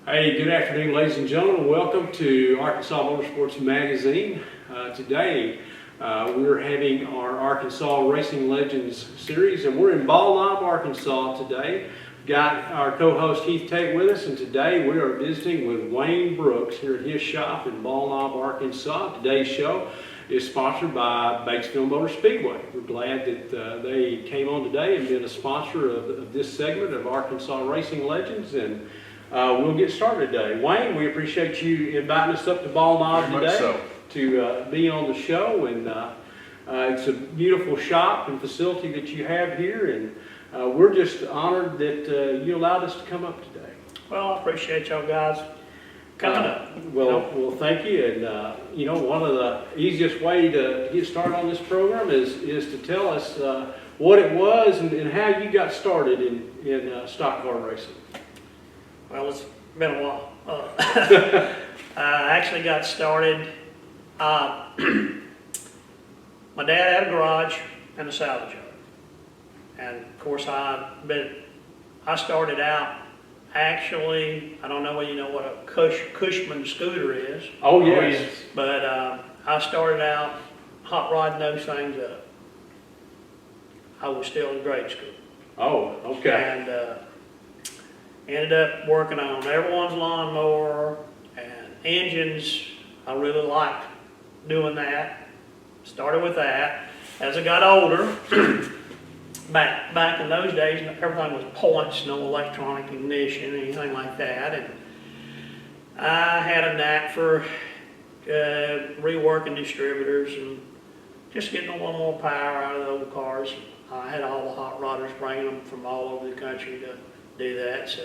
Hey, good afternoon, ladies and gentlemen. Welcome to Arkansas Motorsports Magazine. Today, we're having our Arkansas Racing Legends series, and we're in Ball Knob, Arkansas today. We've got our co-host Heath Tate with us, and today we are visiting with Wayne Brooks here at his shop in Ball Knob, Arkansas. Today's show is sponsored by Batesville Motor Speedway. We're glad that they came on today and been a sponsor of this segment of Arkansas Racing Legends, and we'll get started today. Wayne, we appreciate you inviting us up to Ball Knob today to be on the show, and it's a beautiful shop and facility that you have here, and we're just honored that you allowed us to come up today. Well, I appreciate y'all guys coming up. Well, thank you, and one of the easiest way to get started on this program is to tell us what it was and how you got started in stock car racing. Well, it's been a while. I actually got started. My dad had a garage and a salvage yard, and of course I started out. Actually, I don't know whether you know what a Cushman scooter is. Oh yes. But I started out hot rodding those things up. I was still in grade school. Oh, okay. And ended up working on everyone's lawnmower and engines. I really liked doing that. Started with that. As I got older, back in those days, everything was points, no electronic ignition, anything like that. And I had a knack for reworking distributors and just getting a little more power out of the old cars. I had all the hot rodders bringing them from all over the country to do that. So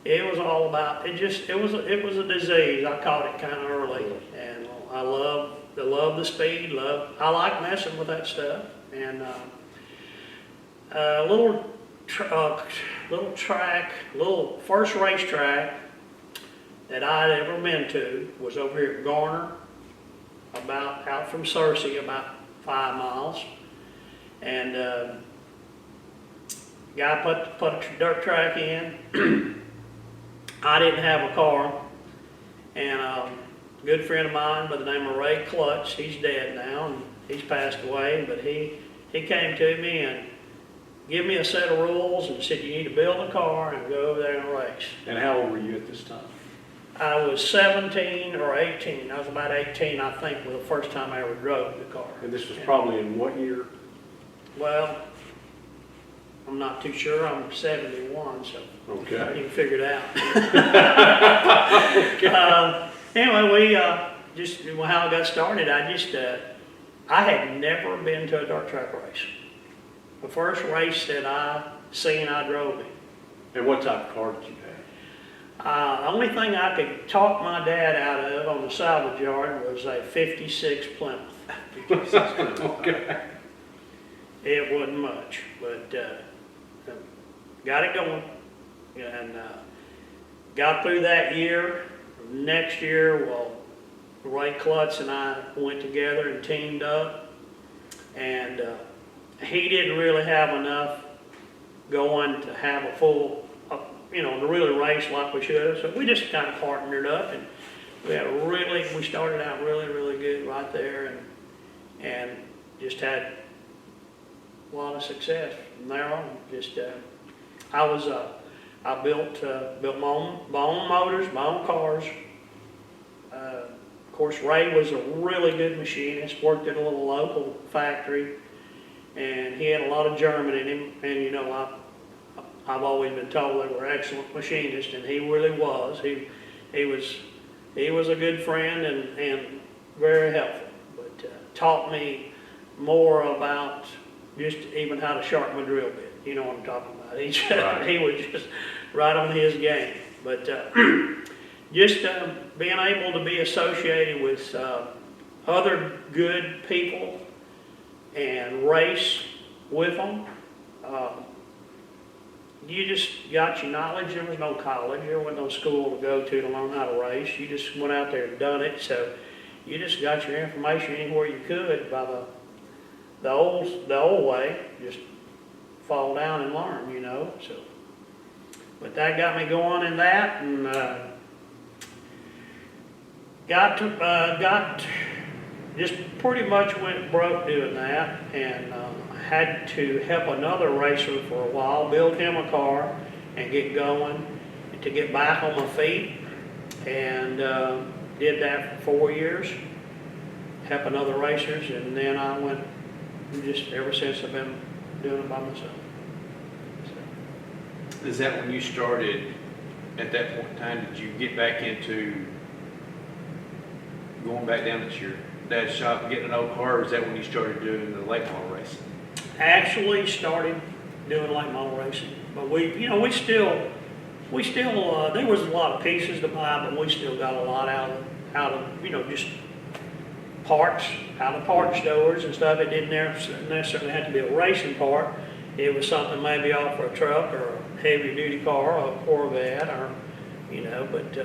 it was all about it was a disease. I caught it kind of early, and I love the speed. I like messing with that stuff. And first racetrack that I'd ever been to was over here at Garner, about out from Searcy, about 5 miles. And guy put a dirt track in. I didn't have a car, and a good friend of mine by the name of Ray Klutz, he's dead now, and he's passed away, but he came to me and gave me a set of rules and said, you need to build a car and go over there and race. And how old were you at this time? I was 17 or 18. I was about 18, I think, was the first time I ever drove the car. And this was probably in what year? Well, I'm not too sure. I'm 71, so okay. You can figure it out. Okay. Anyway, how I got started, I had never been to a dirt track race. The first race that I drove in. And what type of car did you have? The only thing I could talk my dad out of on the salvage yard was a 56 Plymouth. 56 Plymouth. Okay. It wasn't much, but got it going, and got through that year. Next year, well, Ray Klutz and I went together and teamed up, and he didn't really have enough going to have a full, to really race like we should have. So we just kind of partnered up, and we started out really, really good right there, and just had a lot of success from there on. I built my own motors, my own cars. Of course, Ray was a really good machinist, worked at a little local factory, and he had a lot of German in him. And I've always been told they were excellent machinists, and he really was. He was a good friend and very helpful, but taught me more about just even how to sharpen a drill bit. You know what I'm talking about. He was just right on his game. But just being able to be associated with other good people and race with them, you just got your knowledge. There was no college, there was no school to go to learn how to race. You just went out there and done it. So you just got your information anywhere you could by the old way. Just fall down and learn, So, but that got me going in that, and got just pretty much went broke doing that, and had to help another racer for a while, build him a car and get going to get back on my feet, and did that for 4 years, help another racers, and then I went, just ever since I've been doing it by myself. So. Is that when you started, at that point in time, did you get back into going back down to your dad's shop and getting an old car, or is that when you started doing the late model racing? Actually started doing late model racing, but we still, there was a lot of pieces to buy, but we still got a lot out of, just parts, out of part stores and stuff. It didn't necessarily have to be a racing part. It was something maybe off for a truck or a heavy duty car or a Corvette or, but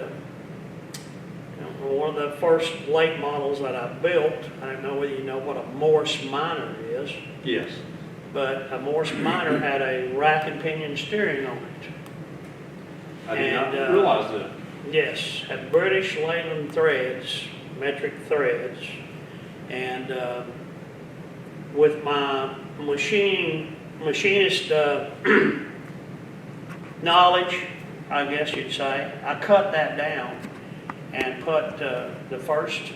one of the first late models that I built, I don't know whether you know what a Morse Minor is. Yes. But a Morse Minor had a rack and pinion steering on it. I did not realize that. Yes, had British Leyland threads, metric threads, and with my machinist knowledge, I guess you'd say, I cut that down and put the first,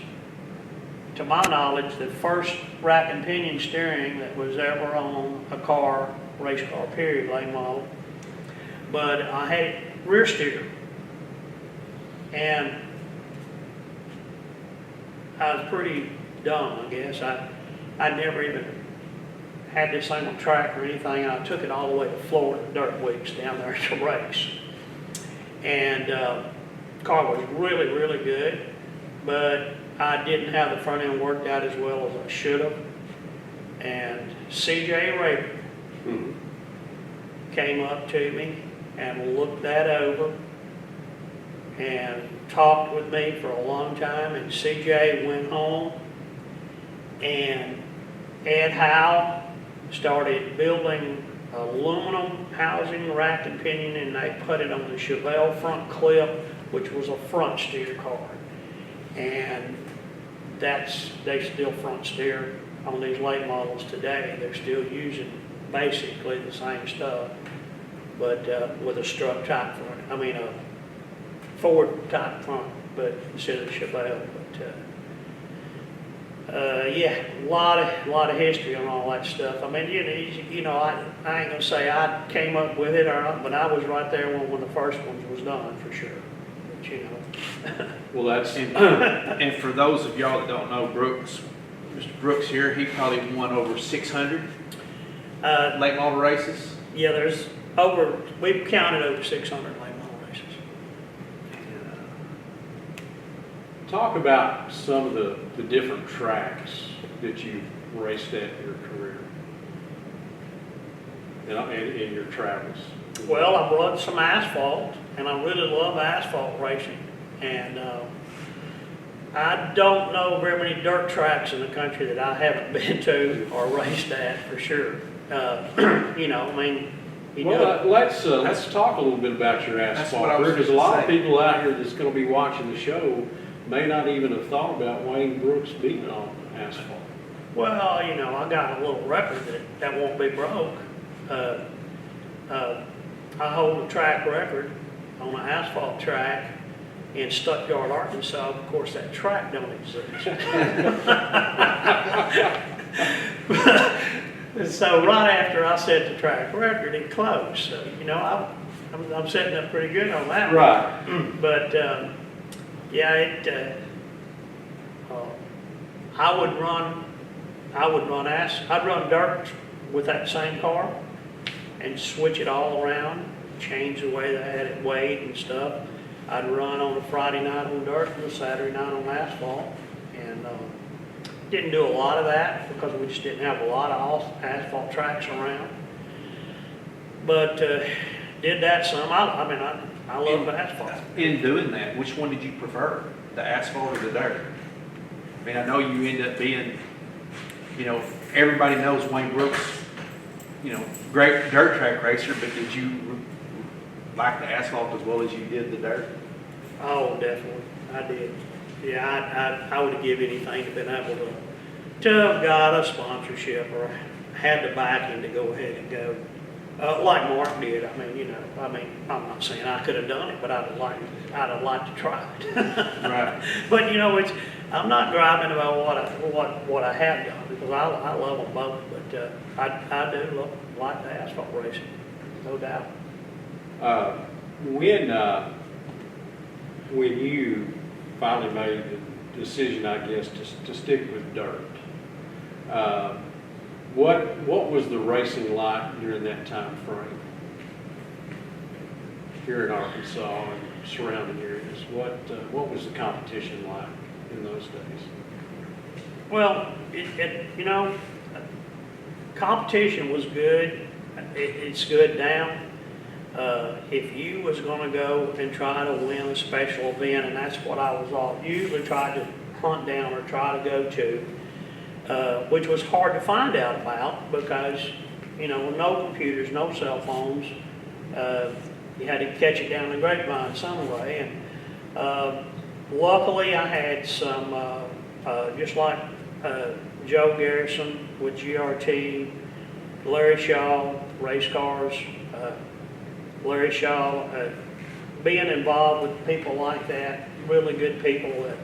to my knowledge, the first rack and pinion steering that was ever on a car, race car period, late model. But I had it rear steer. And I was pretty dumb, I guess. I never even had this thing on track or anything, and I took it all the way to Florida, dirt weeks down there to race. And the car was really, really good, but I didn't have the front end worked out as well as I should have. And CJ Rader came up to me and looked that over and talked with me for a long time, and CJ went home, and Ed Howe started building aluminum housing, rack and pinion, and they put it on the Chevelle front clip, which was a front steer car. And they still front steer on these late models today. They're still using basically the same stuff, but with a strut type front. I mean a Ford type front, but instead of the Chevelle. But yeah, a lot of history on all that stuff. I mean, I ain't gonna say I came up with it or not, but I was right there when the first ones was done for sure. But Well, that's And for those of y'all that don't know Brooks, Mr. Brooks here, he probably won over 600 late model races. Yeah, we've counted over 600 late model races. talk about some of the different tracks that you've raced at in your career and in your travels. Well, I've run some asphalt, and I really love asphalt racing. And I don't know very many dirt tracks in the country that I haven't been to or raced at for sure. Let's talk a little bit about your asphalt what I was career, because a lot of saying. people out here that's going to be watching the show may not even have thought about Wayne Brooks being on asphalt. Well, I got a little record that won't be broke. I hold a track record on an asphalt track in Stuttgart, Arkansas. Of course, that track don't exist. So right after I set the track record, it closed. So, I'm setting up pretty good on that one. Right. But, I'd run dirt with that same car and switch it all around, change the way they had it weighed and stuff. I'd run on a Friday night on dirt and a Saturday night on asphalt, and didn't do a lot of that because we just didn't have a lot of asphalt tracks around. But did that some. I love asphalt. In doing that, which one did you prefer, the asphalt or the dirt? I mean, I know you end up being, everybody knows Wayne Brooks, great dirt track racer, but did you like the asphalt as well as you did the dirt? Oh, definitely, I did. Yeah, I would give anything to been able to have got a sponsorship or had the backing to go ahead and go, like Mark did. I'm not saying I could have done it, but I'd have liked to try it. Right. But I'm not griping about what I have done, because I love them both, but I do like the asphalt racing, no doubt. When you finally made the decision, I guess, to stick with dirt, what was the racing like during that time frame here in Arkansas and surrounding areas? What was the competition like in those days? Well, competition was good. It's good now. If you was going to go and try to win a special event, and that's what I was usually tried to hunt down or try to go to, which was hard to find out about because, no computers, no cell phones. You had to catch it down the grapevine some way. And luckily I had some, just like Joe Garrison with GRT, Larry Shaw, race cars, Larry Shaw, being involved with people like that, really good people that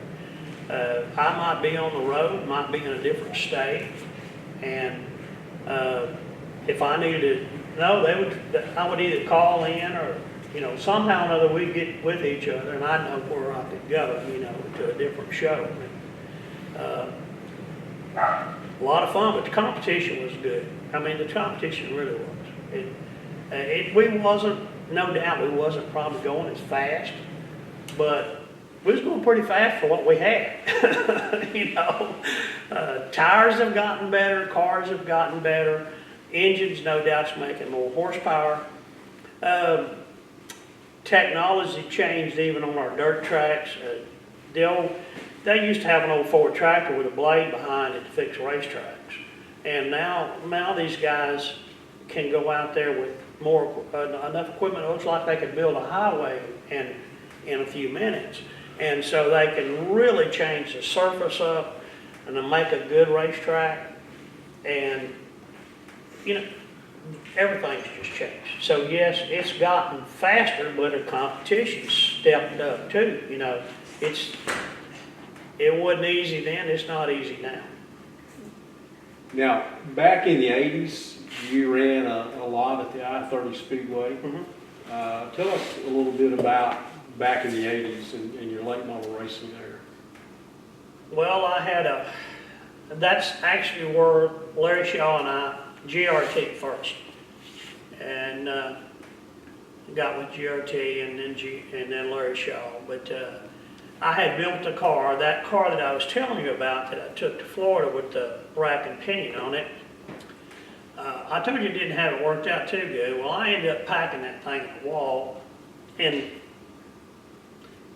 I might be on the road, might be in a different state, and if I needed to know, I would either call in or, somehow or another we'd get with each other and I'd know where I could go, to a different show. A lot of fun, but the competition was good. The competition really was. No doubt we wasn't probably going as fast, but we was going pretty fast for what we had. Tires have gotten better, cars have gotten better, engines no doubt's making more horsepower. Technology changed even on our dirt tracks. They used to have an old Ford tractor with a blade behind it to fix racetracks, and now these guys can go out there with enough equipment. It looks like they could build a highway in a few minutes, and so they can really change the surface up and then make a good racetrack. And everything's just changed. So yes, it's gotten faster, but the competition's stepped up too. It wasn't easy then. It's not easy now. Now, back in the 80s, you ran a lot at the I-30 Speedway. Mm-hmm. Tell us a little bit about back in the 80s and your late model racing there. Well, that's actually where Larry Shaw and I, GRT first. And got with GRT and then Larry Shaw. But I had built a car, that car that I was telling you about that I took to Florida with the rack and pinion on it. I told you it didn't have it worked out too good. Well, I ended up packing that thing at the wall and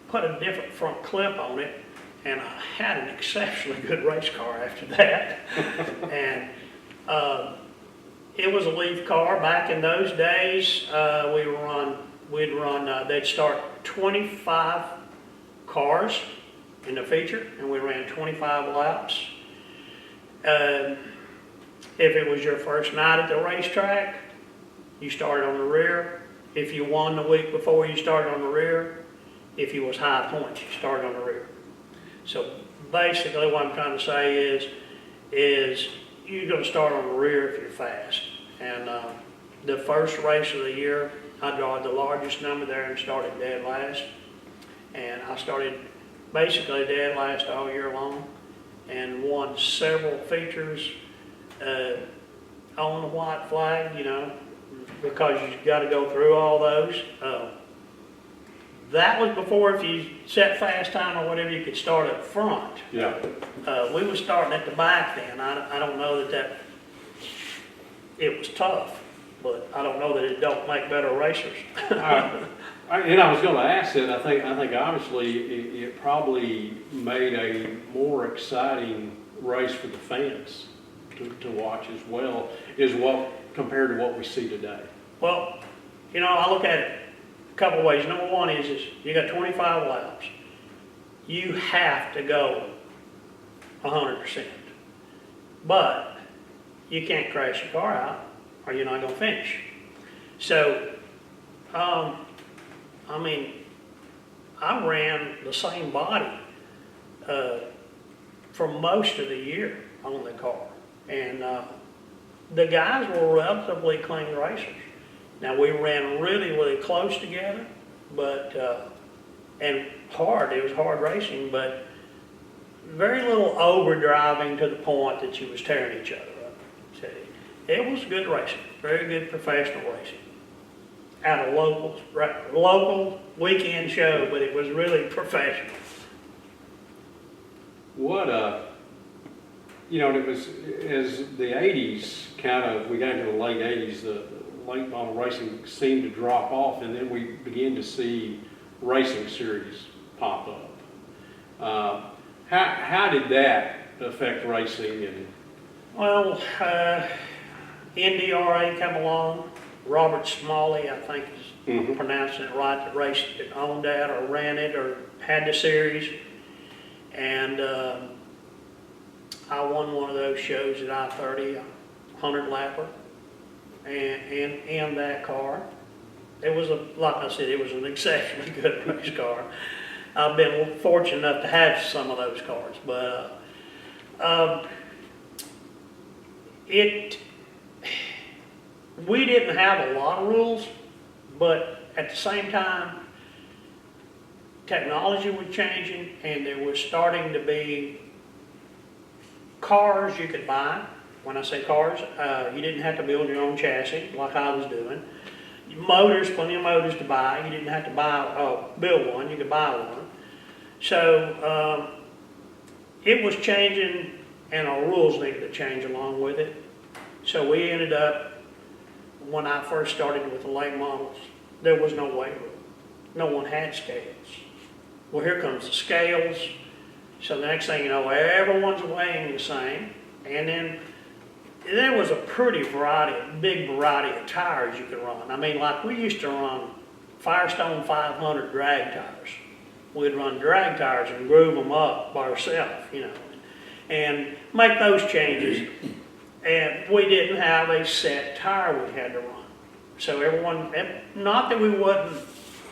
put a different front clip on it, and I had an exceptionally good race car after that. And it was a Leaf car. Back in those days, they'd start 25 cars in the feature, and we ran 25 laps. If it was your first night at the racetrack, you started on the rear. If you won the week before, you started on the rear. If you was high points, you started on the rear. So basically what I'm trying to say is you're going to start on the rear if you're fast. And the first race of the year, I drawed the largest number there and started dead last. And I started basically dead last all year long and won several features on the white flag, because you've got to go through all those. That was before, if you set fast time or whatever, you could start up front. Yeah. We was starting at the back then. I don't know that it was tough, but I don't know that it don't make better racers. And I was going to ask that. I think obviously it probably made a more exciting race for the fans to watch as well, compared to what we see today. Well, I look at it a couple of ways. Number one is you got 25 laps. you have to go 100%. But you can't crash your car out or you're not going to finish. So, I mean, I ran the same body for most of the year on the car. And the guys were relatively clean racers. Now, we ran really, really close together, but, and hard, it was hard racing, but very little overdriving to the point that you was tearing each other up. So it was good racing, very good professional racing. At a local weekend show, but it was really professional. What, you know, it was, as the 80s kind of, we got into the late 80s, the late model racing seemed to drop off, and then we began to see racing series pop up. How did that affect racing? And Well, NDRA come along. Robert Smalley, I think is pronouncing it right, that raced it, owned that or ran it or had the series. And I won one of those shows at I-30, 100 lapper, and in that car. It was, like I said, it was an exceptionally good race car. I've been fortunate enough to have some of those cars, but we didn't have a lot of rules, but at the same time, technology was changing and there was starting to be cars you could buy. When I say cars, you didn't have to build your own chassis like I was doing. Motors, plenty of motors to buy. You didn't have to build one, you could buy one. So it was changing and our rules needed to change along with it. So we ended up, when I first started with the late models, there was no weight rule. No one had scales. Well, here comes the scales. So the next thing you know, everyone's weighing the same. And then there was a pretty big variety of tires you could run. I mean, like we used to run Firestone 500 drag tires. We'd run drag tires and groove them up by ourselves, you know, and make those changes. And we didn't have a set tire we had to run. So everyone, not that we wasn't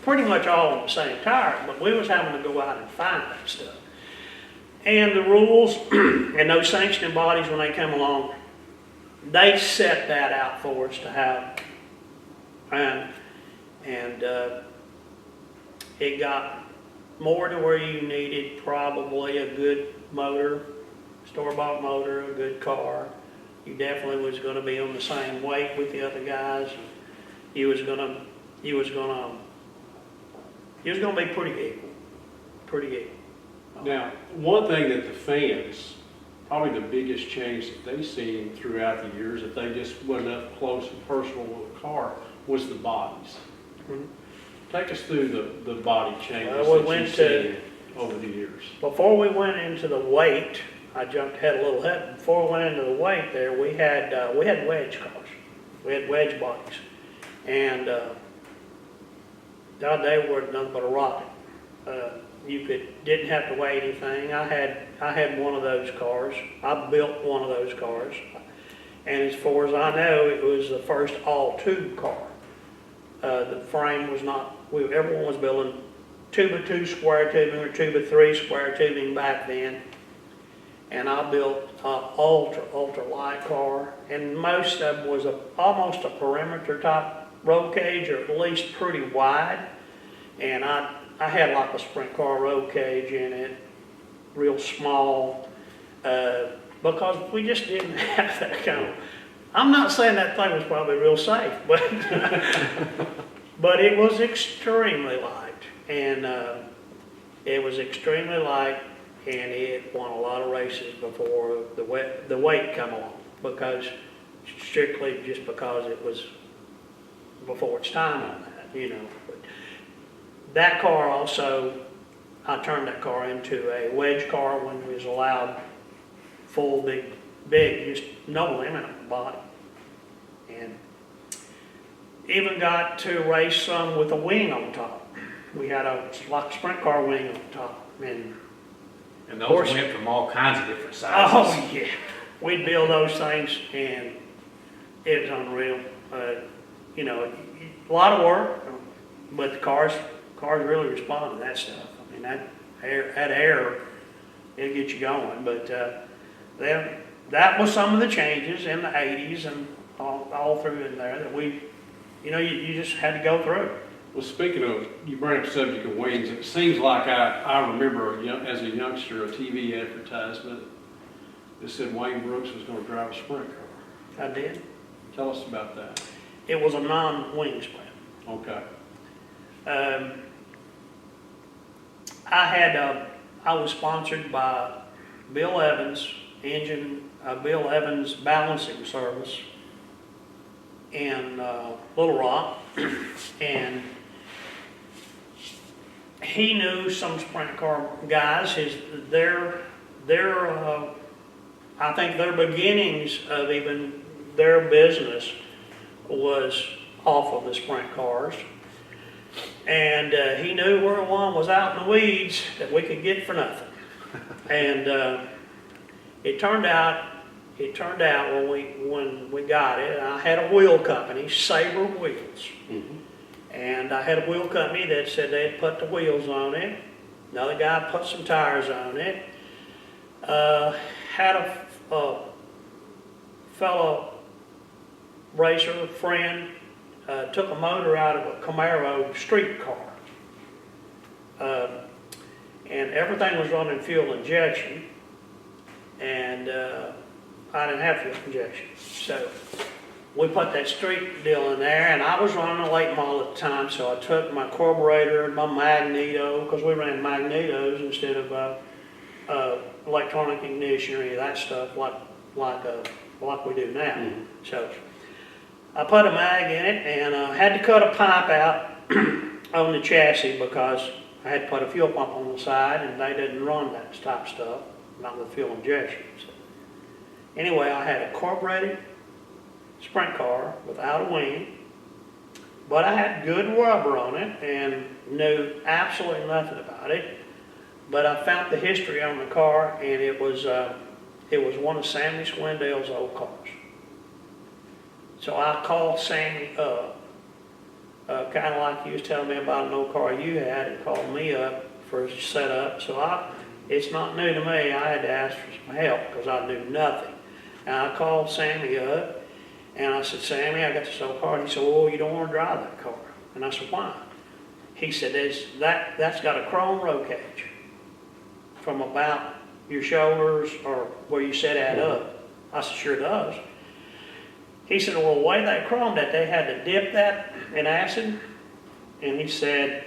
pretty much all on the same tire, but we was having to go out and find that stuff. And the rules and those sanctioning bodies, when they come along, they set that out for us to have. And it got more to where you needed probably a good motor, store-bought motor, a good car. You definitely was going to be on the same weight with the other guys. You was going to be pretty equal. now, one thing that the fans, probably the biggest change that they've seen throughout the years, if they just went up close and personal with a car, was the bodies. Take us through the body changes that you've seen over the years. Before we went into the weight, I jumped ahead a little bit. Before we went into the weight there, we had wedge cars. We had wedge bodies. And they were nothing but a rocket. You didn't have to weigh anything. I had one of those cars. I built one of those cars. And as far as I know, it was the first all-tube car. The frame was not, everyone was building 2x2 square tubing or 2x3 square tubing back then. And I built an ultra light car. And most of them was almost a perimeter type roll cage, or at least pretty wide. And I had like a sprint car roll cage in it, real small, because we just didn't have that kind of. I'm not saying that thing was probably real safe, but but it was extremely light, and it was extremely light, and it won a lot of races before the weight come along, strictly just because it was before its time on that, you know. But that car also, I turned that car into a wedge car when it was allowed full big, just no limit on the body. And even got to race some with a wing on top. We had like a sprint car wing on top, and And Of course. those went from all kinds of different sizes. Oh, yeah. We'd build those things and it was unreal. You know, a lot of work, but the cars really respond to that stuff. I mean, that air, it'll get you going. But that was some of the changes in the 80s and all through in there that you just had to go through. Well, speaking of, you bring up the subject of wings, it seems like I remember as a youngster a TV advertisement that said Wayne Brooks was going to drive a sprint car. I did. Tell us about that. It was a non-wing sprint. Okay. I was sponsored by Bill Evans Bill Evans Balancing Service in Little Rock, and he knew some sprint car guys. I think their beginnings of even their business was off of the sprint cars. And he knew where one was out in the weeds that we could get for nothing. And it turned out when we got it, I had a wheel company, Sabre Wheels. Mm-hmm. And I had a wheel company that said they'd put the wheels on it. Another guy put some tires on it. Had a fellow racer friend took a motor out of a Camaro street car. And everything was running fuel injection. And I didn't have fuel injection. So we put that street deal in there, and I was running a late model at the time, so I took my carburetor and my magneto, because we ran magnetos instead of electronic ignition or any of that stuff like we do now. Mm-hmm. So I put a mag in it, and had to cut a pipe out on the chassis because I had to put a fuel pump on the side, and they didn't run that type stuff, not with fuel injection. So anyway, I had a carbureted sprint car without a wing, but I had good rubber on it and knew absolutely nothing about it. But I found the history on the car, and it was one of Sammy Swindell's old cars. So I called Sammy up, kind of like you was telling me about an old car you had, and called me up for a setup. So it's not new to me. I had to ask for some help because I knew nothing. And I called Sammy up, and I said, Sammy, I got this old car. And he said, well, you don't want to drive that car. And I said, why? He said, that's got a chrome roll cage from about your shoulders or where you set that up. I said, sure does. He said, well, the way they chromed that, they had to dip that in acid. And he said,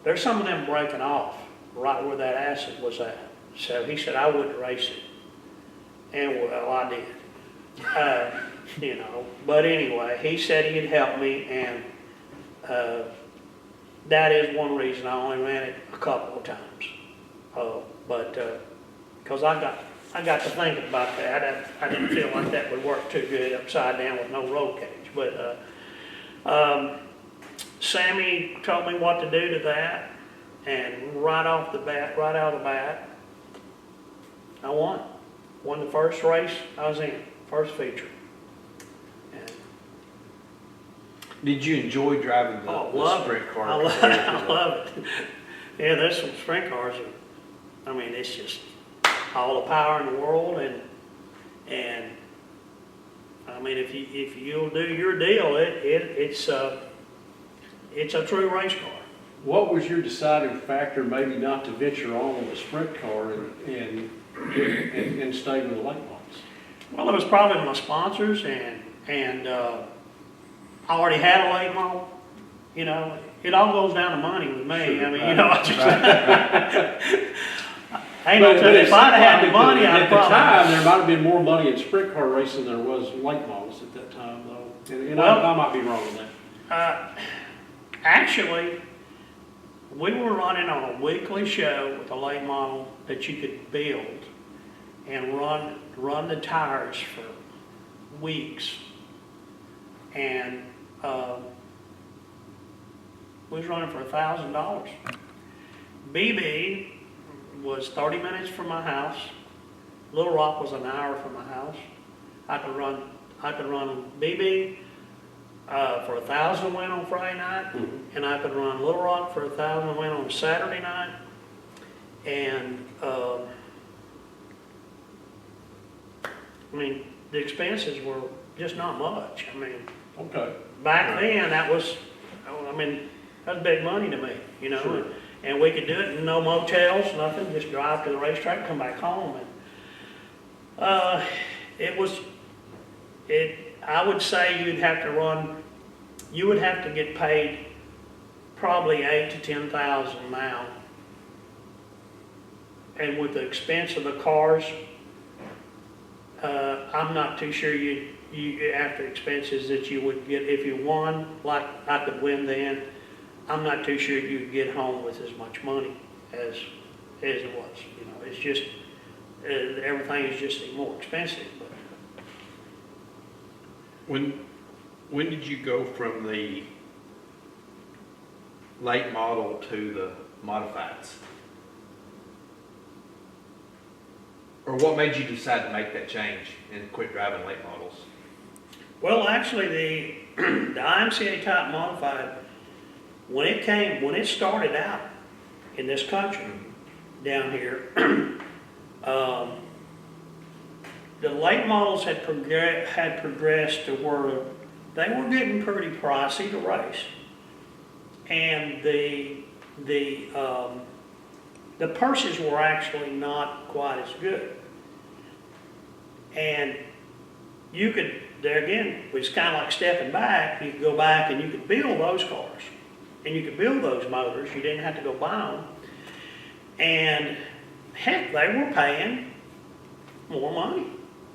there's some of them breaking off right where that acid was at. So he said, I wouldn't race it. And well, I did. But anyway, he said he'd help me, and that is one reason I only ran it a couple of times. But because I got to thinking about that, I didn't feel like that would work too good upside down with no roll cage. But Sammy told me what to do to that, and right out of the bat, I won. Won the first race I was in, first feature. And Did you enjoy driving the sprint car? I love it. Yeah, there's some sprint cars. I mean, it's just all the power in the world, and I mean, if you'll do your deal, it's a true race car. What was your deciding factor, maybe not to venture on with a sprint car and stay with the late models? Well, it was probably my sponsors, and I already had a late model. It all goes down to money with me. Sure, I mean, I just ain't no telling. If I'd had the money, at the time there might have been more money in sprint car racing than there was late models at that time, though. And I might be wrong on that. Actually, we were running on a weekly show with a late model that you could build and run the tires for weeks, and we was running for $1,000. BB, was 30 minutes from my house. Little Rock was an hour from my house. I could run BB for 1,000 win on Friday night, and I could run Little Rock for 1,000 win on Saturday night. And I mean, the expenses were just not much. I mean, Okay. back then that was, I mean, that was big money to me, you know. Sure. And we could do it in no motels, nothing, just drive to the racetrack, come back home. And I would say you would have to get paid probably 8,000 to 10,000 now. And with the expense of the cars, I'm not too sure you after expenses that you would get if you won, like I could win then. I'm not too sure you'd get home with as much money as it was. You know, it's just everything is just more expensive. But When did you go from the late model to the modifieds? Or what made you decide to make that change and quit driving late models? well, actually, the IMCA type modified, when it started out in this country down here, the late models had progressed to where they were getting pretty pricey to race, and the purses were actually not quite as good. And you could, there again, it was kind of like stepping back. You could go back and you could build those cars, and you could build those motors. You didn't have to go buy them. And heck, they were paying more money.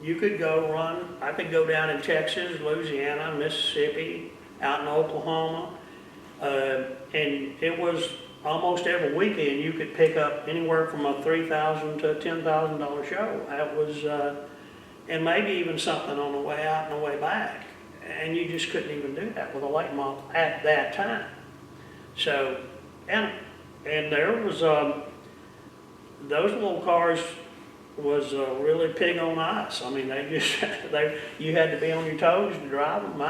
You could go run, I could go down in Texas, Louisiana, Mississippi, out in Oklahoma, and it was almost every weekend you could pick up anywhere from a $3,000 to a $10,000 show. That was, and maybe even something on the way out and the way back. And you just couldn't even do that with a late model at that time. So, and there was, those little cars was really pig on ice. I mean, they just, you had to be on your toes to drive them.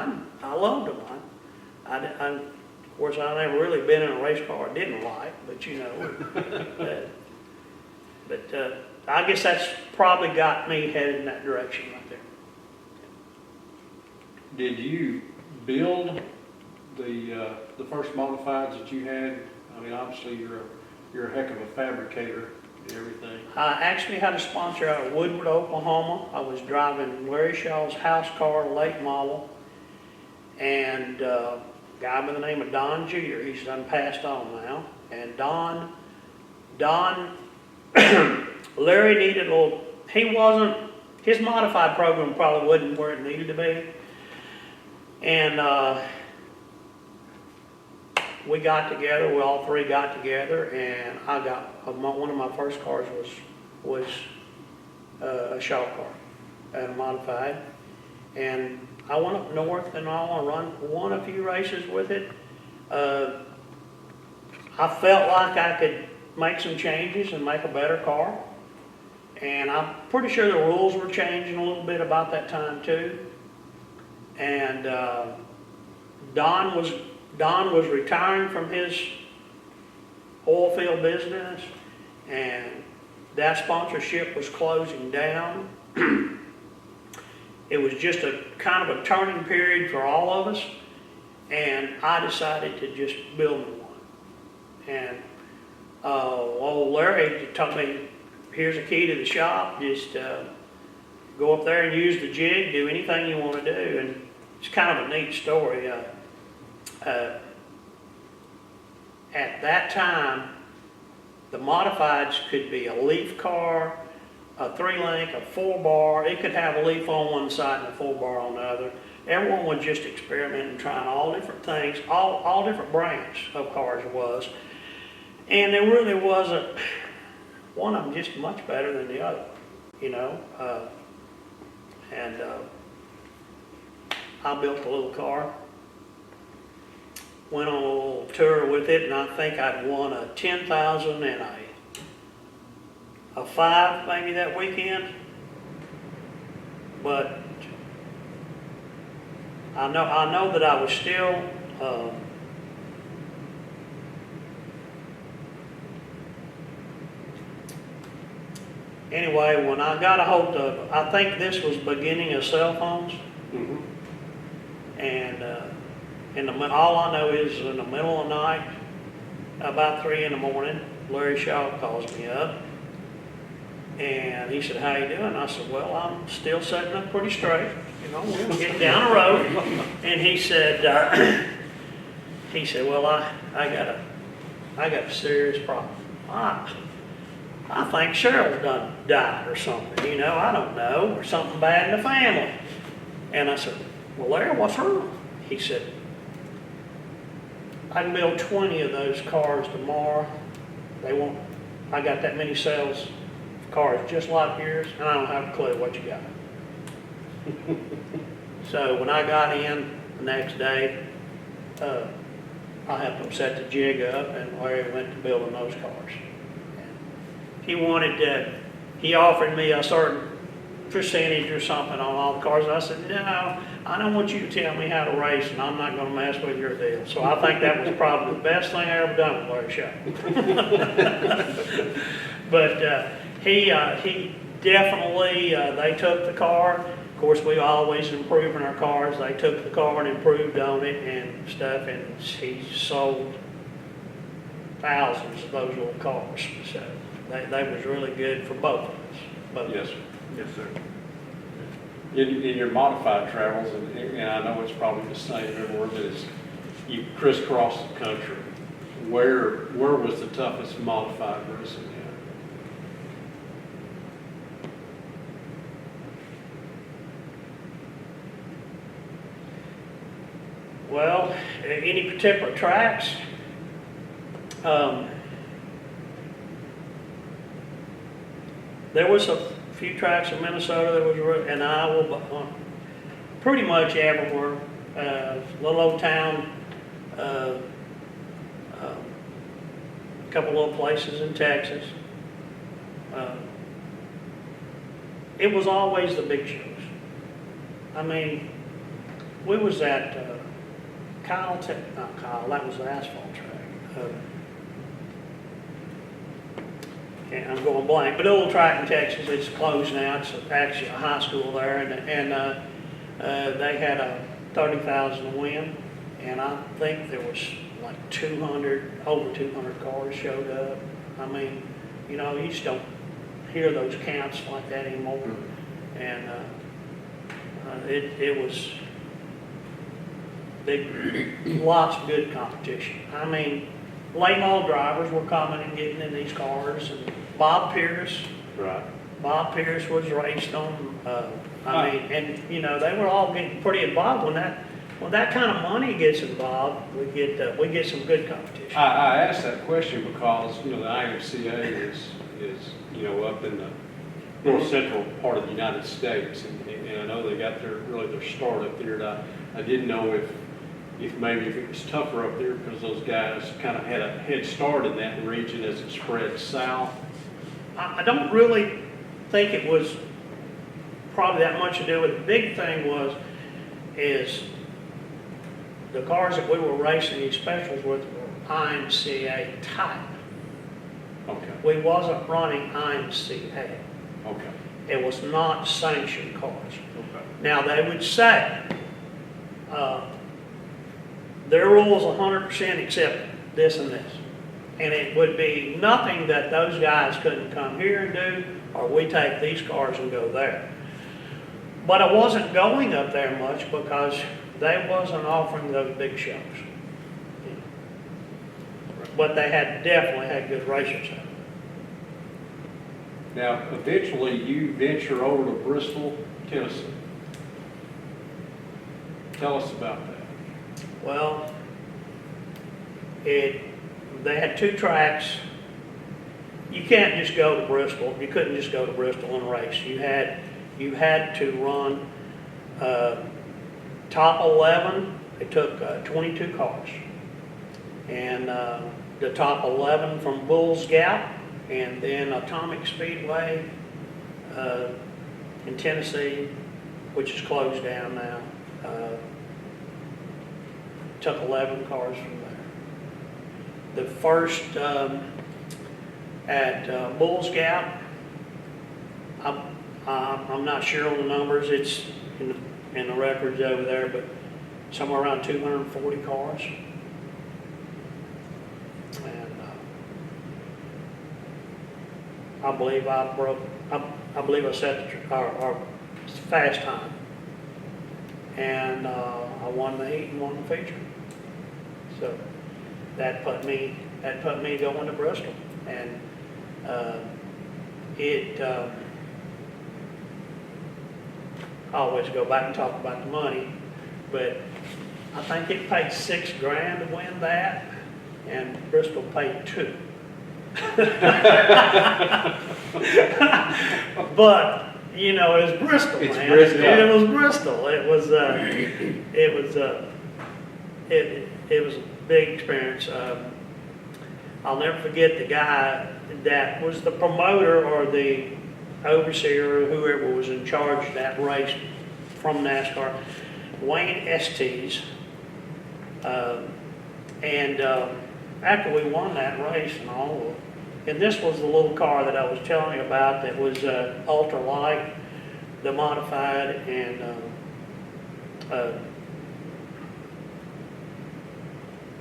I loved them. Of course, I never really been in a race car I didn't like, but you know. I guess that's probably got me headed in that direction right there. Did you build the first modifieds that you had? I mean, obviously you're a heck of a fabricator and everything. I actually had a sponsor out of Woodward, Oklahoma. I was driving Larry Shaw's house car, late model, and a guy by the name of Don Jeter. He's done passed on now. And Don, Larry needed a little, his modified program probably wasn't where it needed to be. And we got together, we all three got together, and I got, one of my first cars was a Shaw car, and a modified. And I went up north and I won a few races with it. I felt like I could make some changes and make a better car. And I'm pretty sure the rules were changing a little bit about that time too. And Don was retiring from his oil field business, and that sponsorship was closing down. It was just a kind of a turning period for all of us, and I decided to just build me one. And old Larry told me, here's a key to the shop, just go up there and use the jig, do anything you want to do. And it's kind of a neat story. At that time, the modifieds could be a leaf car, a 3-link, a 4-bar. It could have a leaf on one side and a 4-bar on the other. Everyone was just experimenting, trying all different things, all different brands of cars was. And there really wasn't one of them just much better than the other, you know. I built a little car, went on a little tour with it, and I think I'd won a 10,000 and a 5 maybe that weekend. But I know that I was still, anyway, when I got a hold of, I think this was beginning of cell phones, Mhm. and all I know is in the middle of the night, about 3 in the morning, Larry Shaw calls me up, and he said, "How you doing?" I said, "Well, I'm still sitting up pretty straight, you know, we're getting down the road." And he said, "Well, I got a serious problem. I think Cheryl done died or something, you know, I don't know, or something bad in the family." And I said, "Well, Larry, what's wrong?" He said, "I can build 20 of those cars tomorrow. I got that many sales of cars just like yours, and I don't have a clue what you got." So when I got in the next day, I helped him set the jig up, and Larry went to building those cars. He offered me a certain percentage or something on all the cars. I said, "No, I don't want you to tell me how to race, and I'm not going to mess with your deal." So I think that was probably the best thing I ever done with Larry Shaw. But he definitely, they took the car. Of course, we always improving our cars. They took the car and improved on it and stuff, and he sold thousands of those little cars. So they was really good for both of us. Yes, sir. Yes, sir. In your modified travels, and I know it's probably the same everywhere, but as you crisscross the country, where was the toughest modified racing at? Well, any particular tracks? There was a few tracks in Minnesota that was, and Iowa, pretty much everywhere. Little old town, a couple little places in Texas. It was always the big shows. I mean, we was at not Kyle, that was the asphalt track. And I'm going blank, but a little track in Texas, it's closed now. It's actually a high school there, and they had a 30,000 win, and I think there was like over 200 cars showed up. I mean, you know, you just don't hear those counts like that anymore, and it was big, lots of good competition. I mean, late model drivers were coming and getting in these cars, and Bob Pierce was raced on. I mean, and you know, they were all getting pretty involved. When that kind of money gets involved, we get some good competition. I asked that question because, you know, the IMCA is you know, up in the north central part of the United States, and I know they got their start up there. And I didn't know if maybe it was tougher up there because those guys kind of had a head start in that region as it spread south. I don't really think it was probably that much to do with it. The big thing is the cars that we were racing these specials with were IMCA type. Okay. We wasn't running IMCA. Okay. It was not sanctioned cars. Okay. Now they would say their rules 100% except this and this. And it would be nothing that those guys couldn't come here and do, or we take these cars and go there. But I wasn't going up there much because they wasn't offering those big shows. But they definitely had good racers. Now, eventually you venture over to Bristol, Tennessee. Tell us about that. Well, they had two tracks. You can't just go to Bristol. You couldn't just go to Bristol and race. You had to run top 11. It took 22 cars, and the top 11 from Bulls Gap and then Atomic Speedway in Tennessee, which is closed down now. Took 11 cars from there. The first at Bulls Gap, I'm not sure on the numbers. It's in the records over there, but somewhere around 240 cars. And I believe I set our fast time, and I won the heat and won the feature. So that put me going to Bristol, and I always go back and talk about the money, but I think it paid $6 grand to win that, and Bristol paid $2. But you know, it was Bristol, It's man. Bristol. It was Bristol. It was a big experience. I'll never forget the guy that was the promoter or the overseer or whoever was in charge of that race from NASCAR, Wayne Estes. After we won that race and all, and this was the little car that I was telling you about that was ultra light, the modified, and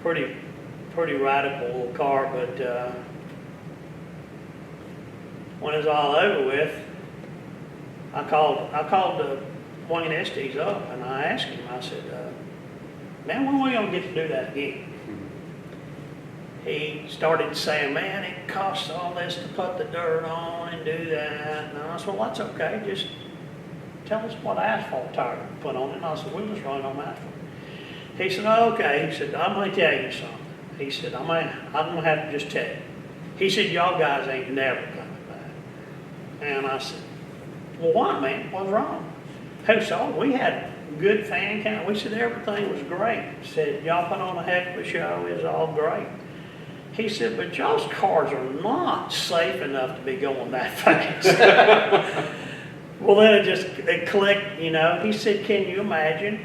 pretty radical little car. But when it was all over with, I called Wayne Estes up and I asked him. I said, "Man, when are we gonna get to do that again?" He started saying, "Man, it costs all this to put the dirt on and do that." And I said, "Well, that's okay. Just tell us what asphalt tire to put on it." And I said, "We'll just run on asphalt." He said, "Oh, okay." He said, "I'm going to tell you something." He said, I'm going to have to just tell you." He said, "Y'all guys ain't never coming back." And I said, "Well, why, man? What's wrong?" He said, "Oh, we had good fan count." We said, "Everything was great." He said, "Y'all put on a heck of a show. It was all great." He said, "But y'all's cars are not safe enough to be going that fast." Well, then it clicked, you know. He said, "Can you imagine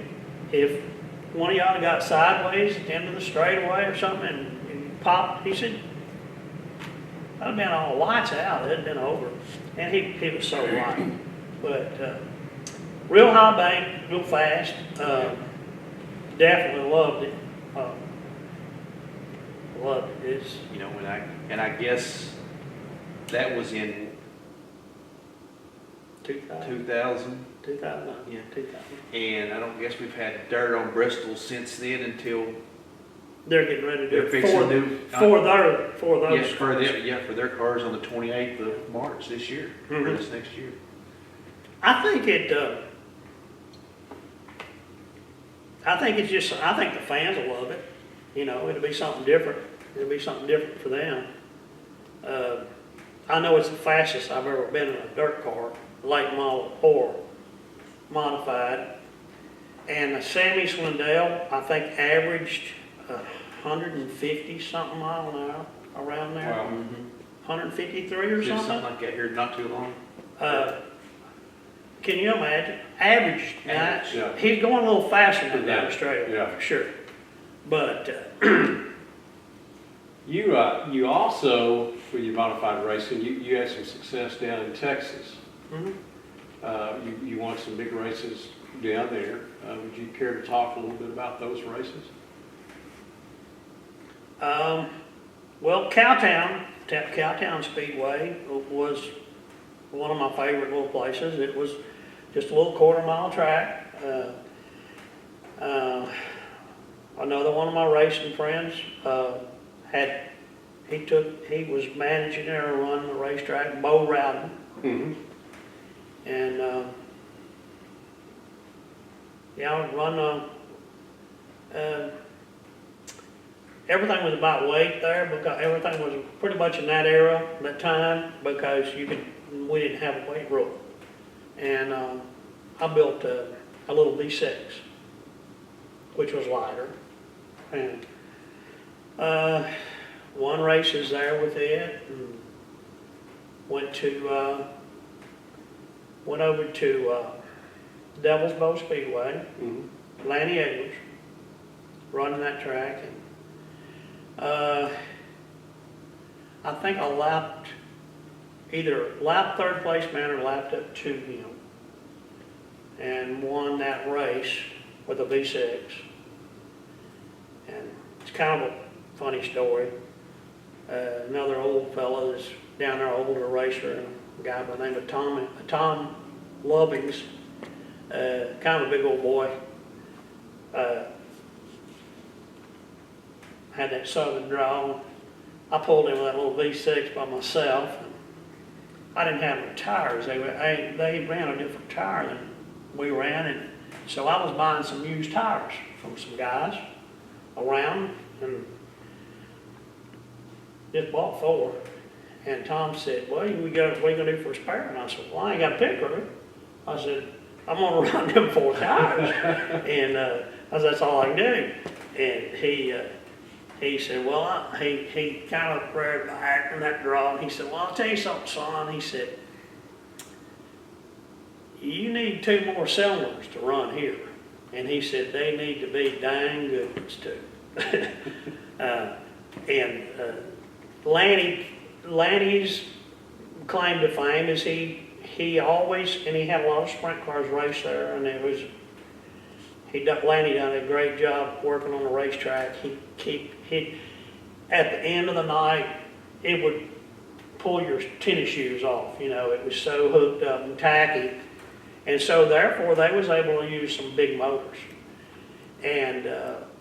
if one of y'all got sideways at the end of the straightaway or something and popped?" He said, "That'd have been all lights out. It'd been over." And he was so right. But real high bank, real fast. Definitely loved it. Loved it. It's, You know, and I guess that was in 2000. 2000. 2000. Yeah. 2000. And I don't guess we've had dirt on Bristol since then until They're getting ready to do they're it fixing to do. for those. Yes, for their cars on the 28th of March this year, or Mhm. this next year. I think the fans will love it. You know, it'll be something different. It'll be something different for them. I know it's the fastest I've ever been in a dirt car, late model or modified. And the Sammy Swindell, I think, averaged 150 something mile an hour around there. Wow. 153 or Did something. something like that here not too long. Can you imagine? Averaged. Now, Average, yeah. he's going a little faster than Yeah, that straight, yeah. for sure. But You also, for your modified racing, you had some success down in Texas. You won some big races down there. Would you care to talk a little bit about those races? well, Cowtown Speedway was one of my favorite little places. It was just a little quarter-mile track. Another one of my racing friends he was managing there and running the racetrack, Bo Rowden. Mm-hmm. And yeah, I would run. Everything was about weight there because everything was pretty much in that era, that time, because we didn't have a weight rule. And I built a little V6, which was lighter, and won races there with it. And went over to Devil's Bow Speedway, Mhm. Lanny Edwards, running that track. And, I think I either lapped third place man or lapped up to him, and won that race with a V6. And it's kind of a funny story. Another old fella that's down there, older racer, a guy by the name of Tom Lovings, kind of a big old boy, had that southern drawl. I pulled in with that little V6 by myself. And I didn't have no tires. They ran a different tire than we ran, and so I was buying some used tires from some guys around, and just bought 4. And Tom said, "Well, what are you gonna do for a spare?" And I said, "Well, I ain't got a picker." I said, "I'm gonna run them 4 tires," and I said, "That's all I can do." And he said, "Well," he kind of reared back in that draw, and he said, "Well, I'll tell you something, son." He said, "You need 2 more cylinders to run here." And he said, "They need to be dang good ones too." Lanny's claim to fame is he always, and he had a lot of sprint cars race there, and Lanny done a great job working on the racetrack. He at the end of the night, it would pull your tennis shoes off. You know, it was so hooked up and tacky, and so therefore they was able to use some big motors. And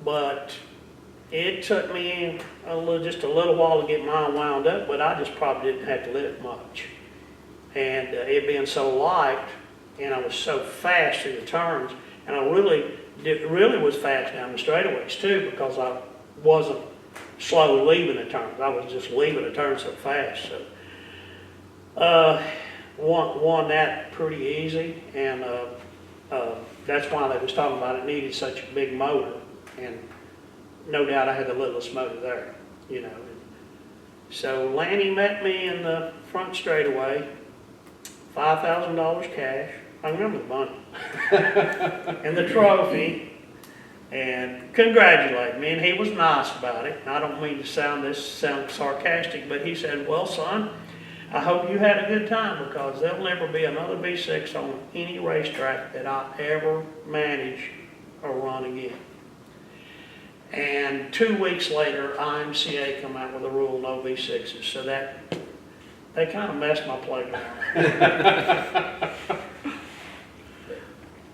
but it took me just a little while to get mine wound up, but I just probably didn't have to lift much. And it being so light, and I was so fast through the turns, and I really was fast down the straightaways too, because I wasn't slow leaving the turns. I was just leaving the turns so fast. So won that pretty easy, and that's why they was talking about it needed such a big motor, and no doubt I had the littlest motor there, you know. So Lanny met me in the front straightaway, $5,000 cash. I remember the money. And the trophy, and congratulated me, and he was nice about it. I don't mean to sound sarcastic, but he said, "Well, son, I hope you had a good time, because there'll never be another V6 on any racetrack that I ever manage or run again." And 2 weeks later, IMCA come out with a rule, no V6s. So they kind of messed my playground.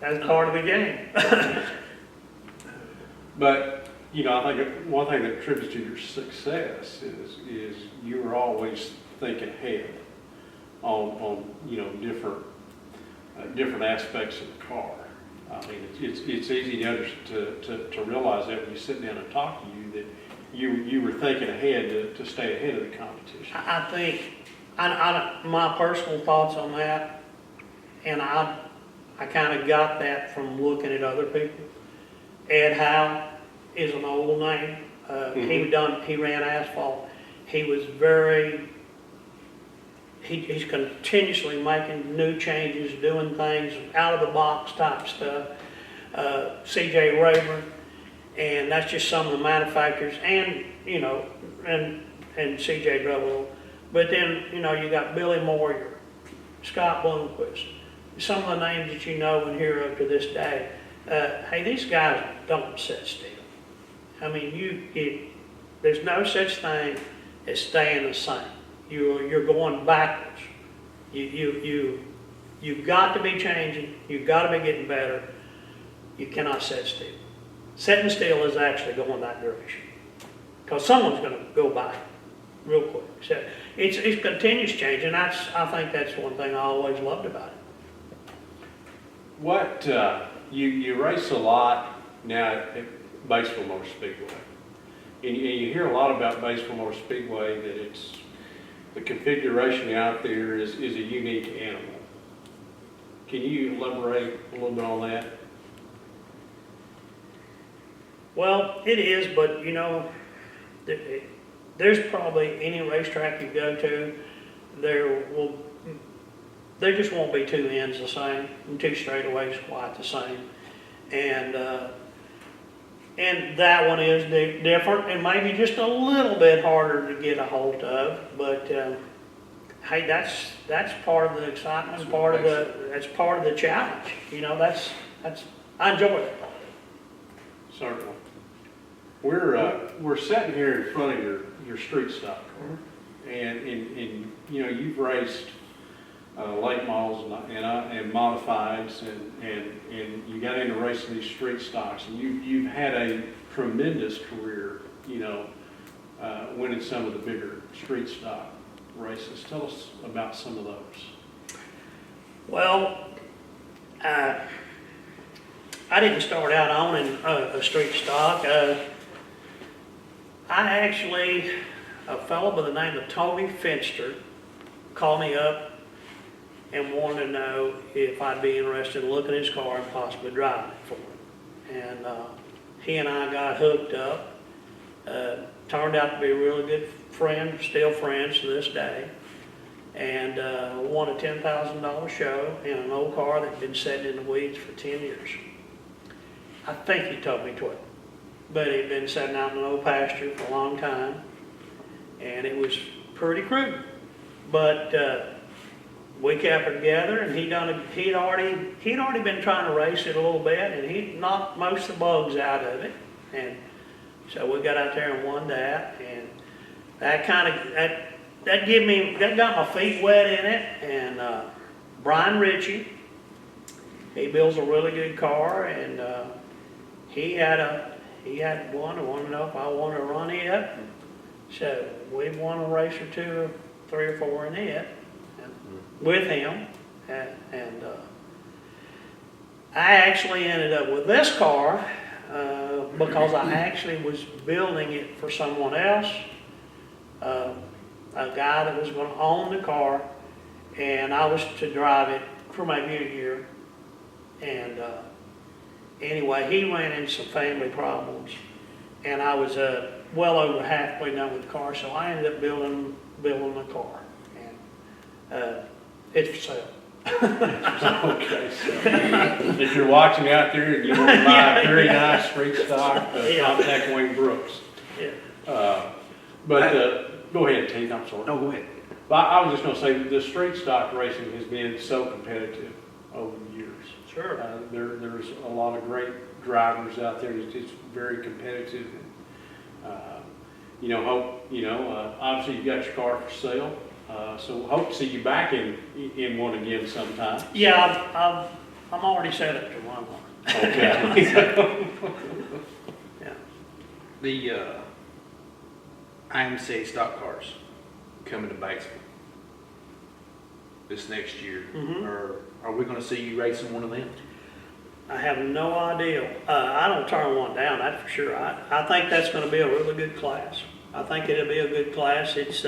That's part of the game. But, you know, I think one thing that contributes to your success is you were always thinking ahead on you know, different aspects of the car. I mean, it's easy to realize that when you sit down and talk to you, that you were thinking ahead to stay ahead of the competition. I think, my personal thoughts on that, and I kind of got that from looking at other people. Ed Howe is an old name. He ran asphalt. He was he's continuously making new changes, doing things out of the box type stuff. CJ Rayburn, and that's just some of the manufacturers, and you know, and CJ Drubble. But then, you know, you got Billy Moyer, Scott Bloomquist, some of the names that you know and hear of to this day. Hey, these guys don't sit still. I mean, there's no such thing as staying the same. You're going backwards. You've got to be changing. You've got to be getting better. You cannot sit still. Sitting still is actually going that direction, because someone's going to go by real quick. So it's continuous change, and I think that's one thing I always loved about it. What you race a lot now at Batesville Motor Speedway, and you hear a lot about Batesville Motor Speedway, that it's the configuration out there is a unique animal. Can you elaborate a little bit on that? Well, it is, but you know, there's probably any racetrack you go to, there will, there just won't be two ends the same, and two straightaways quite the same. And that one is different and maybe just a little bit harder to get a hold of, but hey, that's part of the excitement, that's part of the challenge. You know, that's I enjoy it. Certainly. We're sitting here in front of your street stock car, and you know, you've raced late models and modifieds, and you got into racing these street stocks, and you've had a tremendous career, you know, winning some of the bigger street stock races. Tell us about some of those. Well, I didn't start out owning a street stock. A fellow by the name of Tony Finster called me up and wanted to know if I'd be interested in looking at his car and possibly driving it for him. And he and I got hooked up. Turned out to be a really good friend, still friends to this day. And won a $10,000 show in an old car that had been sitting in the weeds for 10 years. I think he told me 12. But it had been sitting out in an old pasture for a long time. And it was pretty crude. But we kept it together, and he'd already been trying to race it a little bit, and he knocked most of the bugs out of it. And so we got out there and won that, and that got my feet wet in it. And Brian Ritchie, he builds a really good car, and he had one. I wanted to know if I wanted to run it. So we won a race or two, 3 or 4 in it with him, and I actually ended up with this car because I actually was building it for someone else, a guy that was going to own the car, and I was to drive it for maybe a year. And anyway, he ran into some family problems, and I was well over halfway done with the car, so I ended up building the car, and it's for sale. Okay, so if you're watching out there and you want to buy a very nice street stock, contact Wayne Brooks. Yeah. Go ahead, Tina, I'm sorry. No, go ahead. But I was just going to say, the street stock racing has been so competitive over the years. Sure. There's a lot of great drivers out there. It's very competitive. Obviously you've got your car for sale. So hope to see you back in one again sometime. Yeah, I'm already set up to run one. Okay. Yeah. The IMCA stock cars coming to Batesville this next year. Mhm. Or are we going to see you racing one of them? I have no idea. I don't turn one down, that's for sure. I think that's going to be a really good class. I think it'll be a good class. It's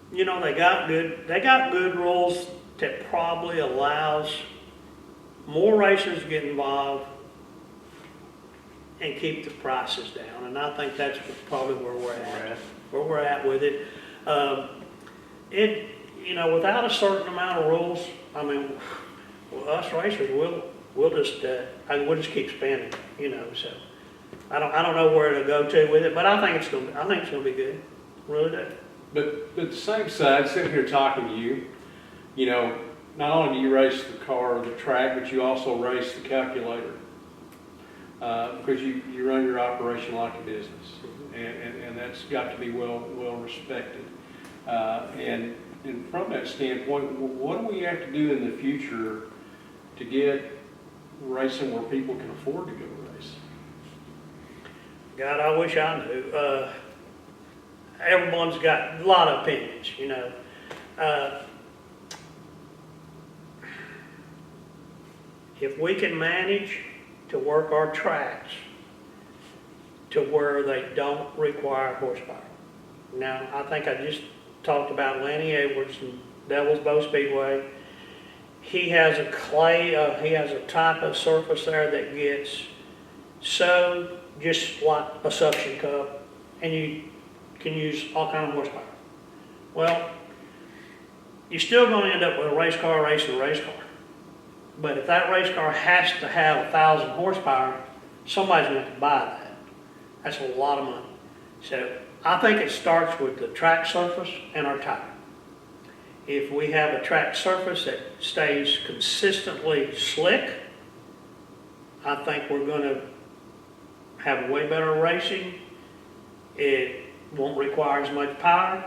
they got good rules that probably allows more racers to get involved and keep the prices down. And I think that's probably where we're at with it. Without a certain amount of rules, I mean, us racers, we'll just keep spending, so. I don't know where it'll go to with it, but I think it's gonna be good. Really do. But the same side, sitting here talking to you, not only do you race the car or the track, but you also race the calculator. Because you run your operation like a business, and that's got to be well respected. And from that standpoint, what do we have to do in the future to get racing where people can afford to go race? God, I wish I knew. Everyone's got a lot of opinions, If we can manage to work our tracks to where they don't require horsepower. Now, I think I just talked about Lenny Edwards and Devil's Bow Speedway. He has a type of surface there that gets so just like a suction cup, and can use all kind of horsepower. Well, you're still going to end up with a race car racing a race car. But if that race car has to have 1,000 horsepower, somebody's going to have to buy that. That's a lot of money. So I think it starts with the track surface and our tire. If we have a track surface that stays consistently slick, I think we're going to have way better racing. It won't require as much power.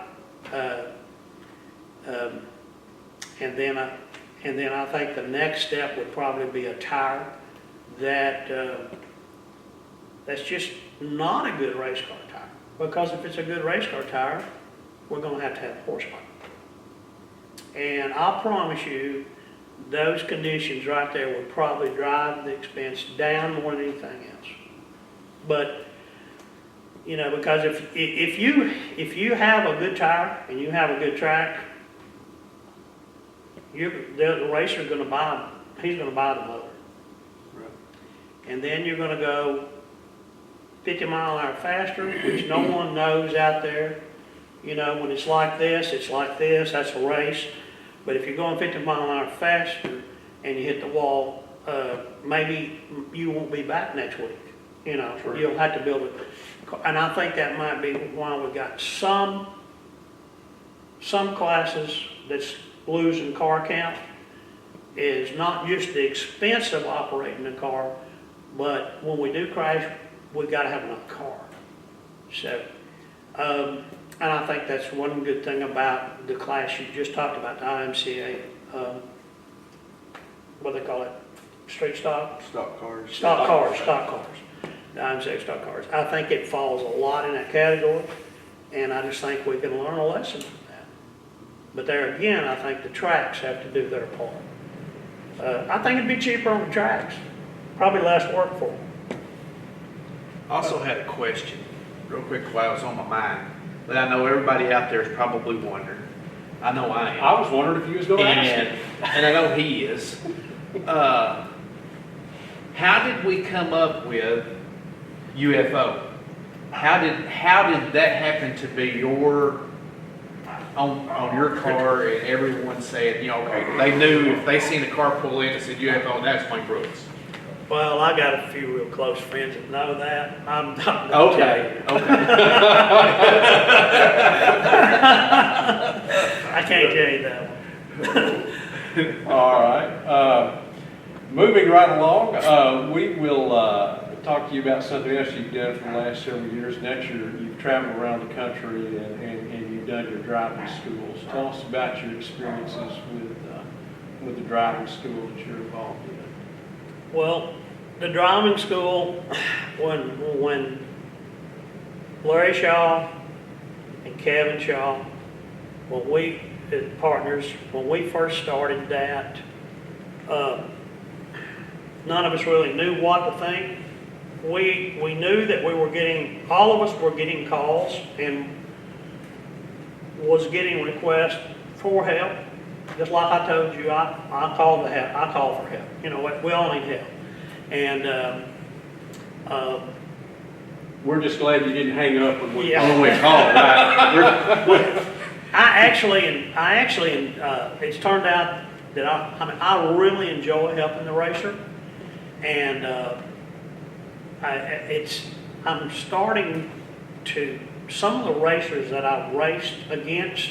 And then I think the next step would probably be a tire that's just not a good race car tire. Because if it's a good race car tire, we're going to have horsepower. And I promise you, those conditions right there would probably drive the expense down more than anything else. But you know, because if you have a good tire and you have a good track, the racer's going to buy. He's going to buy the motor. Right. And then you're going to go 50 mile an hour faster, which no one knows out there. You know, when it's like this, that's a race. But if you're going 50 mile an hour faster and you hit the wall, maybe you won't be back next week. You know, Sure. You'll have to build it. And I think that might be why we got some classes that's losing car count is not just the expense of operating the car, but when we do crash, we got to have enough car. So, and I think that's one good thing about the class you just talked about, the IMCA, what do they call it, street stock? Stock cars. Stock cars. The IMCA stock cars. I think it falls a lot in that category, and I just think we can learn a lesson from that. But there again, I think the tracks have to do their part. I think it'd be cheaper on the tracks, probably less work for them. I also had a question, real quick, while it was on my mind, that I know everybody out there is probably wondering. I know I am. I was wondering if you was going to ask And, me. and I know he is. How did we come up with UFO? How did that happen to be your on your car and everyone said, you know, okay, they knew if they seen a car pull in and said UFO, that's Wayne Brooks. Well, I got a few real close friends that know that. I'm not. Okay. I can't tell you that one. All right. Moving right along, we will talk to you about something else you've done for the last several years. Next year, you've traveled around the country and you've done your driving schools. Tell us about your experiences with the driving school that you're involved in. Well, the driving school, when Larry Shaw and Kevin Shaw, when we first started that, none of us really knew what to think. We knew that all of us were getting calls and was getting requests for help. Just like I told you, I call for help. You know what? We all need help. And We're just glad you didn't hang up when we Yeah. called. Right? It's turned out that I really enjoy helping the racer, and I'm starting to, some of the racers that I've raced against,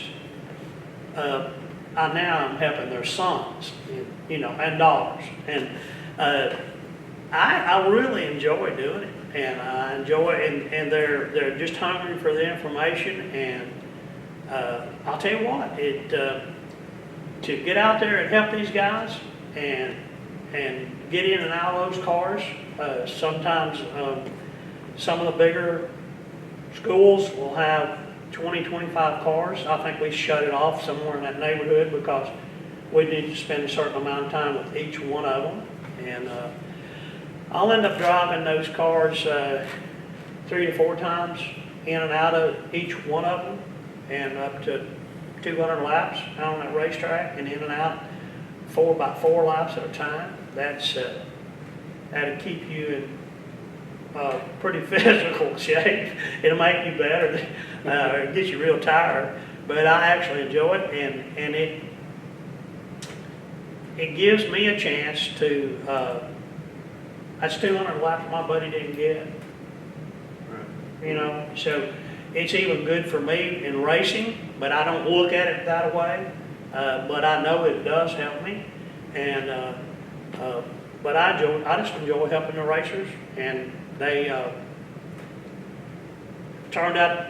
I now am helping their sons, you know, and daughters, and I really enjoy doing it, and I enjoy it, and they're just hungry for the information, and I'll tell you what, to get out there and help these guys and get in and out of those cars. Sometimes some of the bigger schools will have 20, 25 cars. I think we shut it off somewhere in that neighborhood because we need to spend a certain amount of time with each one of them. And I'll end up driving those cars 3 to 4 times in and out of each one of them, and up to 200 laps out on that racetrack, and in and out about 4 laps at a time. That'll keep you in pretty physical shape. It'll make you better, it gets you real tired, but I actually enjoy it, and it gives me a chance to, that's 200 laps my buddy didn't get. You know, so it's even good for me in racing, but I don't look at it that way. But I know it does help me, and but I just enjoy helping the racers, and they turned out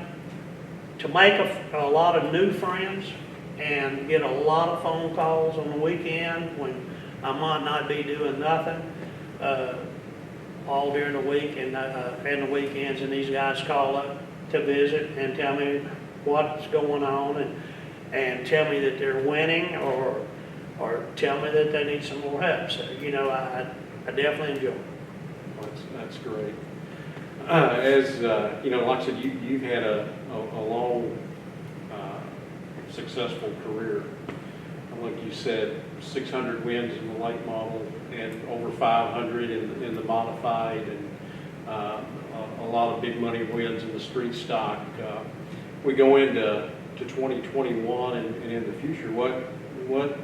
to make a lot of new friends and get a lot of phone calls on the weekend when I might not be doing nothing. All during the week and the weekends, and these guys call up to visit and tell me what's going on, and tell me that they're winning, or tell me that they need some more help. So, you know, I definitely enjoy it. That's great. As you know, like I said, you've had a long, successful career. Like you said, 600 wins in the late model and over 500 in the modified, and a lot of big money wins in the street stock. We go into 2021 and in the future. What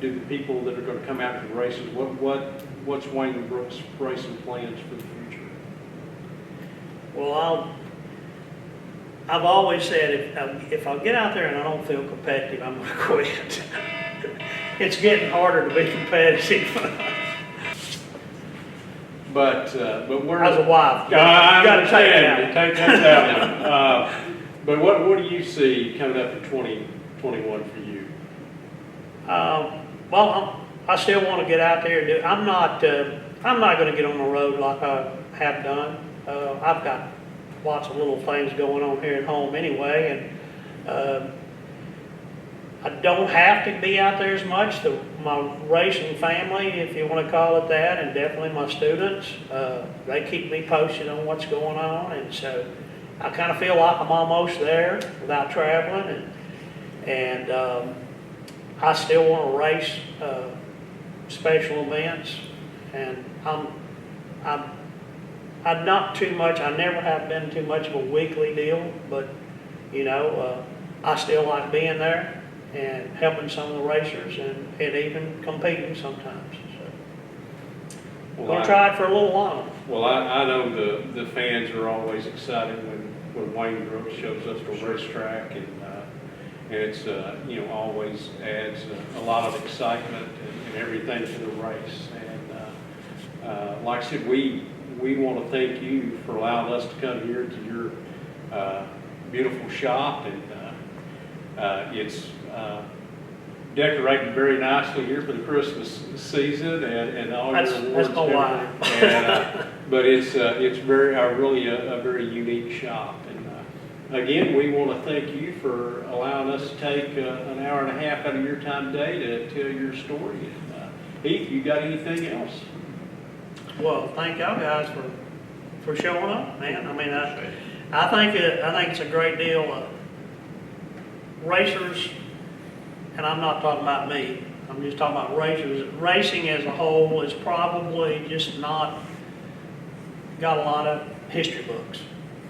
do the people that are going to come out to the races? What's Wayne Brooks racing plans for the future? Well, I've always said if I get out there and I don't feel competitive, I'm going to quit. It's getting harder to be competitive. But we're As a wife, you I got to take it understand. out. Take that out. But what do you see coming up in 2021 for you? Well, I still want to get out there and do. I'm not going to get on the road like I have done. I've got lots of little things going on here at home anyway, and I don't have to be out there as much. My racing family, if you want to call it that, and definitely my students, they keep me posted on what's going on, and so I kind of feel like I'm almost there without traveling, and I still want to race special events, and I'm not too much. I never have been too much of a weekly deal, but you know, I still like being there and helping some of the racers, and even competing sometimes. So, Well, gonna try it for a little longer. Well, I know the fans are always excited when Wayne Brooks shows up to a racetrack, and it's you know, always adds a lot of excitement and everything to the race. And like I said, we want to thank you for allowing us to come here to your beautiful shop, and it's decorated very nicely here for the Christmas season, and all your awards. That's my wife. But it's very really a very unique shop. And again, we want to thank you for allowing us to take an hour and a half out of your time today to tell your story. And Heath, you got anything else? Well, thank y'all guys for showing up, man. I mean, I think it's a great deal. Racers, and I'm not talking about me, I'm just talking about racers. Racing as a whole is probably just not got a lot of history books.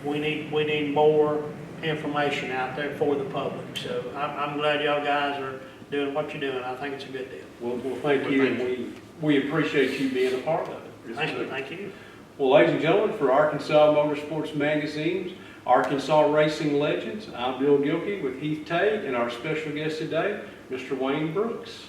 We need more information out there for the public. So I'm glad y'all guys are doing what you're doing. I think it's a good deal. Well, thank you, and we appreciate you being a part of it. Thank you. Well, ladies and gentlemen, for Arkansas Motorsports Magazine's Arkansas Racing Legends, I'm Bill Gilkey with Heath Tate, and our special guest today, Mr. Wayne Brooks.